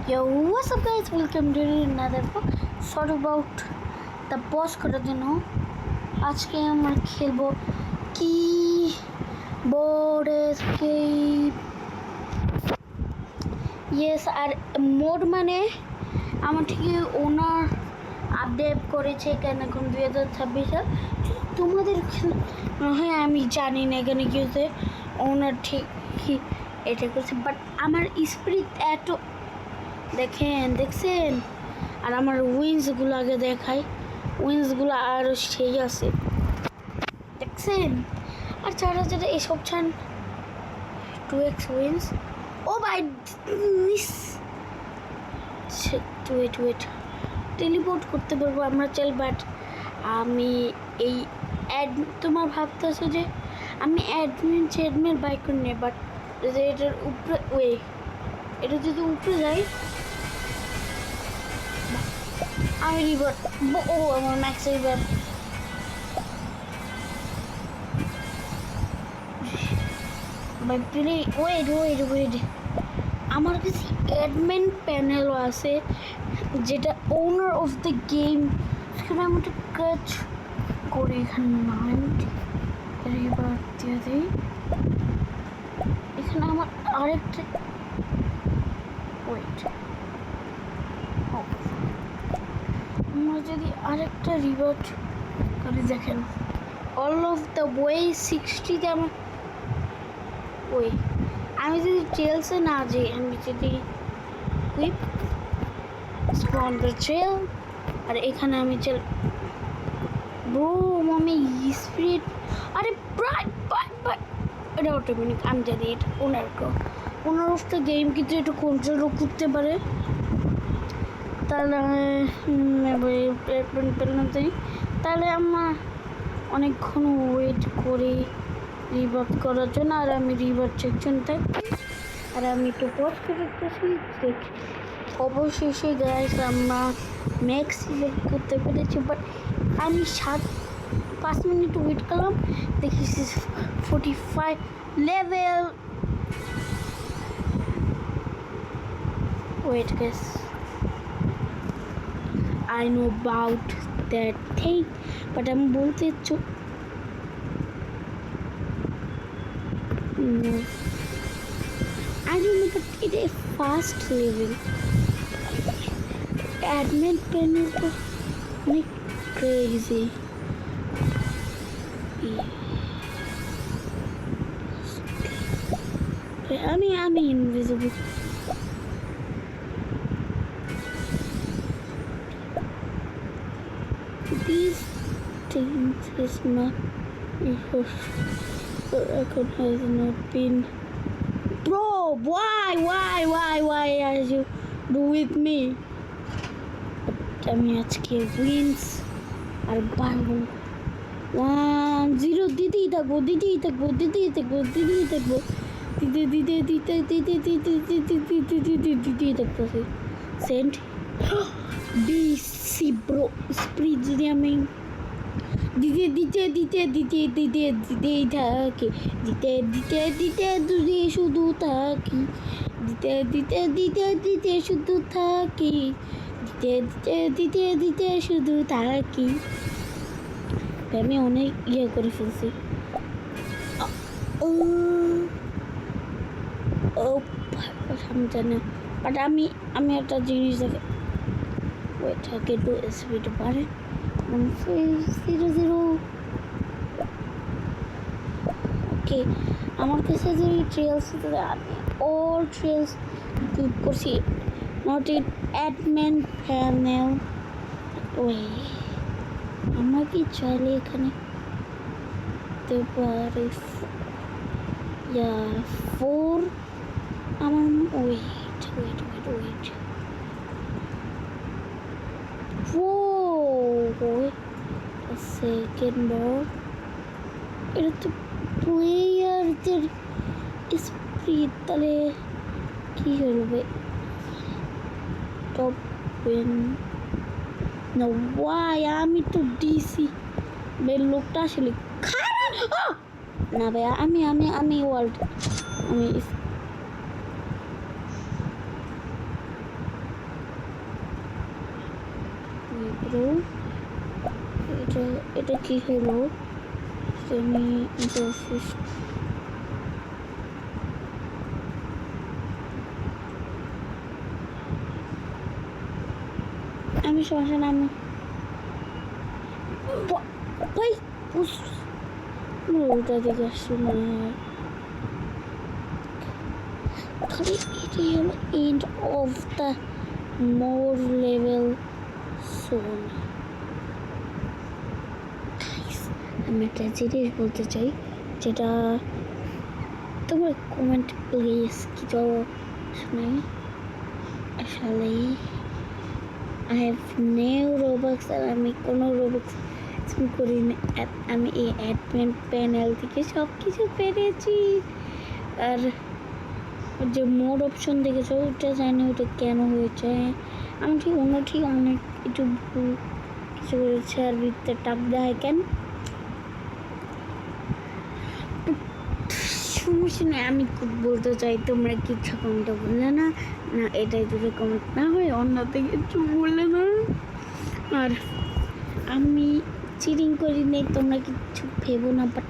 Yo, what's up guys? Welcome to another book. Sorry about the boss করার জন্য আজকে আমরা খেলবো কি বোর্ড এসকেপ। ইয়েস, আর মোড মানে আমার ঠিক ওনার আপডেট করেছে কেন এখন 2026 সাল। তোমাদের হ্যাঁ আমি জানি না এখানে কি হচ্ছে, ওনার ঠিক কি এটা করছে, বাট আমার স্পিরিট এত দেখছেন। আর আমার উইন্সগুলো আগে দেখাই, উইন্সগুলো আরও সেই আছে দেখছেন। আর যারা যারা এসব চান 2x উইন্স, ও ভাই মিস ওয়েট টেলিপোর্ট করতে পারবো আমরা চাল, বাট আমি এই তোমার ভাবতে আছো যে আমি অ্যাডমিন বাইক করে নেই, বাট এটার উপরে এটা যদি উপরে যাই আমি রিভার, ও আমার ম্যাক্স রিভার ভাই প্লে। ওয়েট আমার কাছে অ্যাডমিন প্যানেলও আছে যেটা ওনার অফ দ্য গেম, সেখানে আমি একটা কাজ করি। এখানে রিভার দিয়ে দিই, এখানে আমার আরেকটা ওয়েট আমরা যদি আরেকটা রিভার্ট করে দেখেন অল অফ দ্য ওয়ে 60তে আমার আমি যদি ট্রেলসে না যাই, আমি যদি কুইপ স্পন দ্য ট্রেল, আর এখানে আমি চল ব্রো আমি স্পিরিট, আরে এটা অটোমেটিক আমি জানি এটা ওনার অফ দ্য গেম কিন্তু একটু কন্ট্রোলও করতে পারে। তাহলে তাহলে আমরা অনেকক্ষণ ওয়েট করি রিভার্ট করার জন্য, আর আমি রিভার্ট সেকশন থাকি, আর আমি একটু পজ করতেছি। অবশেষে গাইস আমরা ম্যাক্স সিলেক্ট করতে পেরেছি, বাট আমি 5 মিনিট ওয়েট করলাম, দেখি 45 level. Wait guys, I know about that thing, but I'm বলতে no, I don't know, but it is fast level. Admin panel to make crazy. I'm invisible. These things is not because the record has not been. Bro, why as you do with me? আমি আজকে wins আর পারবো 1-0 দিতেই থাকবো Saint DC bro spirit যদি আমি দিতেই থাকি দিতে শুধু থাকি দিতে শুধু থাকি দিতে শুধু থাকি। আমি অনেক ইয়ে করে ফেলছি। ও আমি জানি, বাট আমি একটা জিনিস দেখে ওইটাকে একটু স্পিড বাড়ে 0-0। ওকে, আমার কাছে যে ট্রেলস আমি অল ট্রেলস ক্লিক করছি, নট ইট অ্যাডমিন প্যানেল। আমরা কি চাইলে এখানে পারি 4 আমার ওয়েট সেকেন্ড বার। এটা তো প্লেয়ারদের স্পিড, তাহলে কি হবে টপ উইন না? ওয়াই আমি তো ডিসি লোকটা আসলে খারাপ না ভাই। আমি ওয়ার্ল্ড আমি প্রো। এটা কি হলো? Semi interface. আমি সমস্যা না, আমি ভাই ওটা দেখে আসছি মনে হয়। তাহলে এটাই হলো end of the more level সোন। আমি একটা জিনিস বলতে চাই, যেটা তোমার কমেন্ট প্লিজ কিছু শুনে। আসলে আই হ্যাভ নিউ রোবক্স, আর আমি কোনো রোবক্স করিনি। আমি এই অ্যাডমিন প্যানেল থেকে সব কিছু পেরেছি। আর যে মোড অপশন দেখেছো ওটা জানি ওটা কেন হয়েছে। আমি ঠিক অনেক একটু ভুল কিছু করেছে। আর ভিতরে টাপ দেয় কেন সমস্যা নেই। আমি বলতে চাই তোমরা কিছু কমেন্টটা বললে না, না এটাই যদি কমেন্ট না হয় অন্যতে কিছু বললে না। আর আমি চিটিং করি নেই, তোমরা কিছু ভেবো না। বাট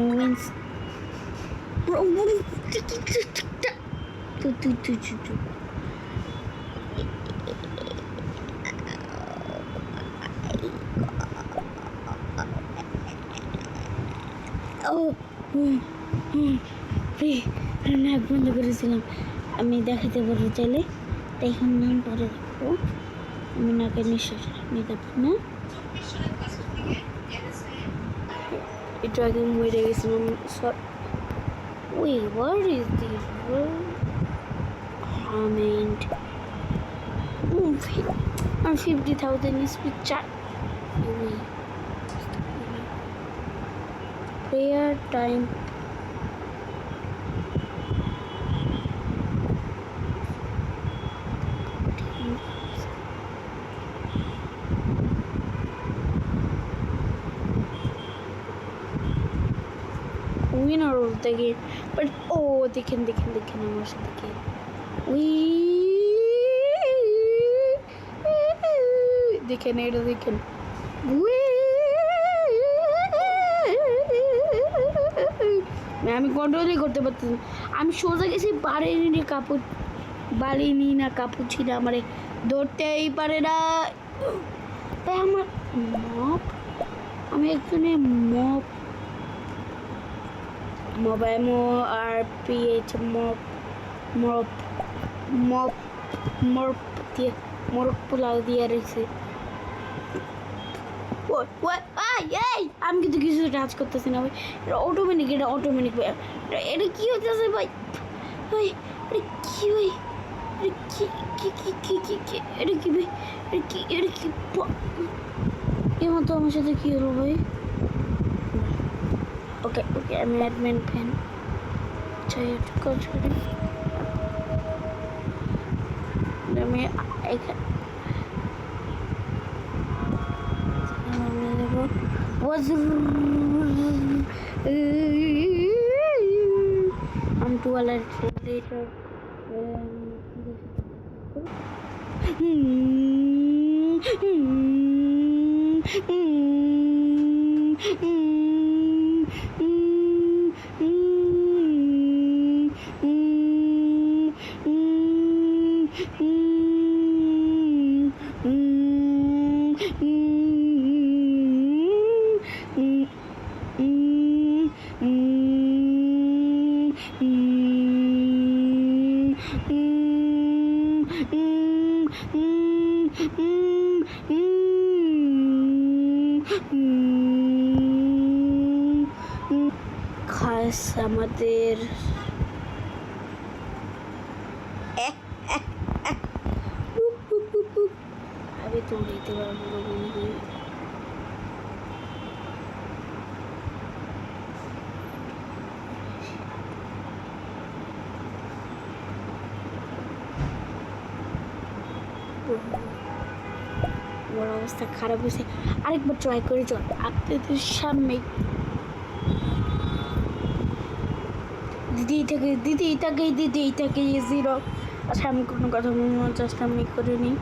মিনস নাক বন্ধ করেছিলাম। আমি দেখাতে পারবো চাইলে, এখন নাম পরে দেখবো। আমি নাকে নিঃশ্বাস নিতে পারি না। একটু আগে মরে গেছিলাম। Wait, what is this word? Comment. I'm 50,000 is with chat. Prayer time. Winner of the game. But oh, দেখেন আমার সাথে দেখেন এটা দেখেন। আমি কন্ট্রোলই করতে পারতাম। আমি সোজা গেছি বাড়িনি না কাপুছিল আমারে ধরতেই পারে না। তাই আমার মপ, আমি একজনের মবাইমো আর পিএইচ মপ দিয়ে মরক পোলাও দিয়ে রয়েছে। আমি কিন্তু কিছু টাচ করতেছি না ভাই, এটা অটোমেটিক এটা কি হতেছে ভাই? ভাই এটা কি ভাই? এটা কি ভাই? এটা কি এমন তো আমার সাথে কি হলো ভাই? ওকে আমি অ্যাডমিন ফ্যান চাই একটু কাজ করি। আমি এখানে I'm too alert later. খাস আমাদের আমি তো দিতে পারবো না মনে হয়। বড় অবস্থা খারাপ হয়েছে। আরেকবার ট্রাই করে চল আপনাদের সামনে। দিদি থাকে জিরো। আচ্ছা আমি কোনো কথা বলবো না, জাস্ট আমি করে নিই।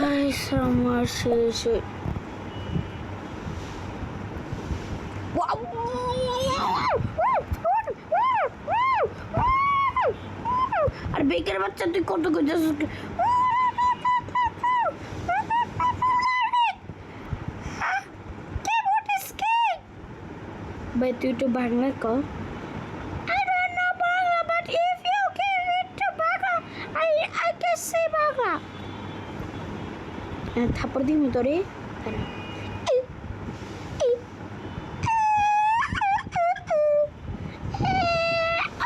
Guys, আমার শেষে আর বেকের বাচ্চা তুই কত করছিস ভাই তুই একটু বাংলা কর I don't know Bangla, but if you can read to Bangla, I can say Bangla. থাপ্পড় দিবি তোরে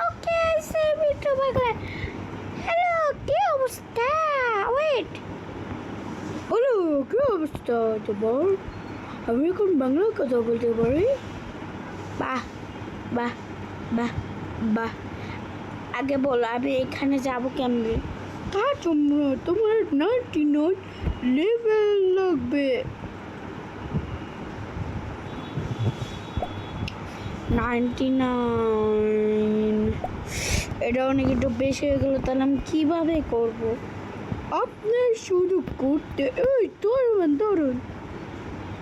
ওকে say me to Bangla. Hello, কি অবস্থা? Wait. হ্যালো, কি অবস্থা তোমার? আমি এখন বাংলা কথা বলতে পারি? বাহ বাহ বাহ বাহ আগে বলো আমি এখানে যাবো কেমনে তা তোমরা তোমার 99 লেভেল লাগবে 99 এটা অনেক একটু বেশি হয়ে গেল তাহলে আমি কিভাবে করব আপনার শুধু করতে এই ধরুন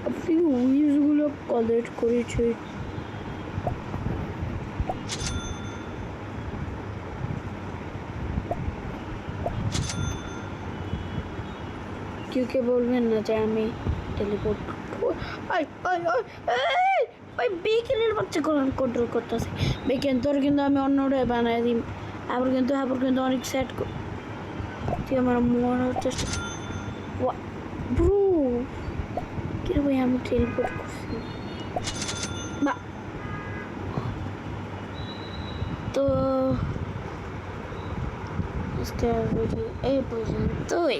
আপনি উইজগুলো কালেক্ট করেছে কেউ বলবেন না যে আমি টেলিপোর্ট ওই বেকেনের বাচ্চা কন্ট্রোল করতেছে বেকেন তোর কিন্তু আমি অন্যটাই বানাই দিই আবার কিন্তু অনেক সেট তুই আমার মনে হচ্ছে ব্রো কি ভাই আমি টেলিপোর্ট করছি বা তো আজকে এই পর্যন্তই